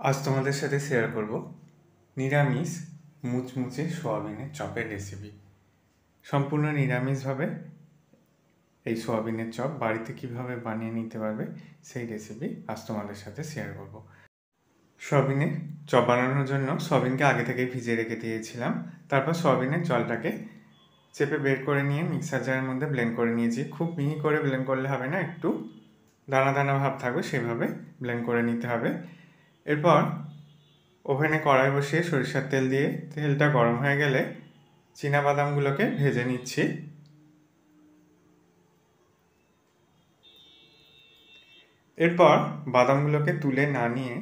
আজ তোমাদের সাথে শেয়ার করব নিরামিষ মুচমুচে সোয়াবিনের চপের রেসিপি। সম্পূর্ণ নিরামিষভাবে এই সোয়াবিনের চপ বাড়িতে কিভাবে বানিয়ে নিতে পারবে সেই রেসিপি আজ তোমাদের সাথে শেয়ার করব। সোয়াবিনের চপ বানানোর জন্য সোয়াবিনকে আগে থেকেই ভিজিয়ে রেখে দিয়েছিলাম। তারপর সোয়াবিনের জলটাকে চেপে বের করে নিয়ে মিক্সার জারের মধ্যে ব্লেন্ড করে নিয়েছি। খুব মিহি করে ব্লেন্ড করলে হবে না, একটু দানা দানা ভাব থাকবে সেভাবে ব্লেন্ড করে নিতে হবে। এরপর ওভেনে কড়াই বসিয়ে সরিষার তেল দিয়ে তেলটা গরম হয়ে গেলে চীনাবাদামগুলোকে ভেজে নিচ্ছি। এরপর বাদামগুলোকে তুলে না নিয়ে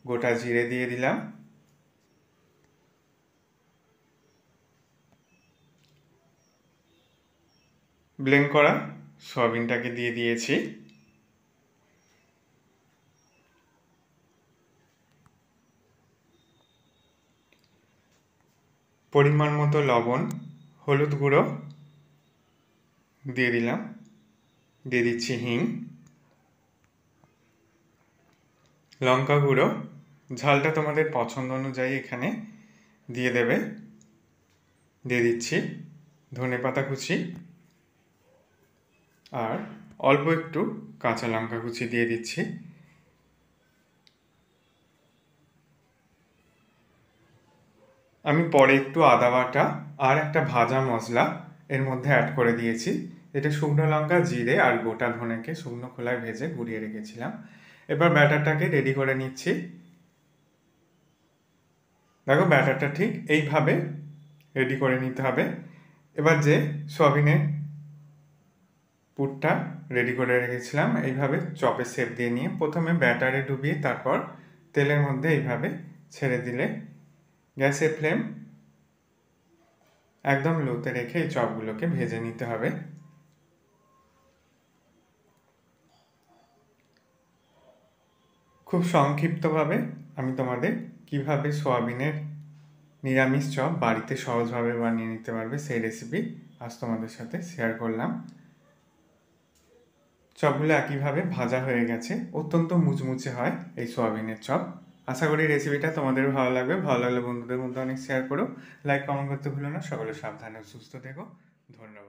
গোটা জিরে দিয়ে দিলাম। ব্লেন্ড করা সয়াবিনটাকে দিয়ে দিয়েছি। পরিমাণ মতো লবণ, হলুদ গুঁড়ো দিয়ে দিলাম, দিয়ে দিচ্ছি হিং, লঙ্কা গুঁড়ো, ঝালটা তোমাদের পছন্দ অনুযায়ী এখানে দিয়ে দেবে। দিয়ে দিচ্ছি ধনেপাতা কুচি আর অল্প একটু কাঁচা লঙ্কা কুচি দিয়ে দিচ্ছি। আমি পরে একটু আদা বাটা আর একটা ভাজা মশলা এর মধ্যে অ্যাড করে দিয়েছি। এটা শুকনো লঙ্কা, জিরে আর গোটা ধনেকে শুকনো খোলায় ভেজে গুঁড়িয়ে রেখেছিলাম। এবার ব্যাটারটাকে রেডি করে নিচ্ছি। দেখো ব্যাটারটা ঠিক এইভাবে রেডি করে নিতে হবে। এবার যে সয়াবিনের পুরটা রেডি করে রেখেছিলাম এইভাবে চপের শেপ দিয়ে নিয়ে প্রথমে ব্যাটারে ডুবিয়ে তারপর তেলের মধ্যে এইভাবে ছেড়ে দিলে গ্যাসের ফ্লেম একদম লোতে রেখে এই চপগুলোকে ভেজে নিতে হবে। খুব সংক্ষিপ্তভাবে আমি তোমাদের কিভাবে সোয়াবিনের নিরামিষ চপ বাড়িতে সহজভাবে বানিয়ে নিতে পারবে সেই রেসিপি আজ তোমাদের সাথে শেয়ার করলাম। চপগুলো একইভাবে ভাজা হয়ে গেছে, অত্যন্ত মুচমুচে হয় এই সোয়াবিনের চপ। আশা করি রেসিপিটা তোমাদের ভালো লাগবে। ভালো লাগলে বন্ধুদের মধ্যে অনেক শেয়ার করো, লাইক কমেন্ট করতে ভুলো না। সকলে সাবধানে সুস্থ থেকো। ধন্যবাদ।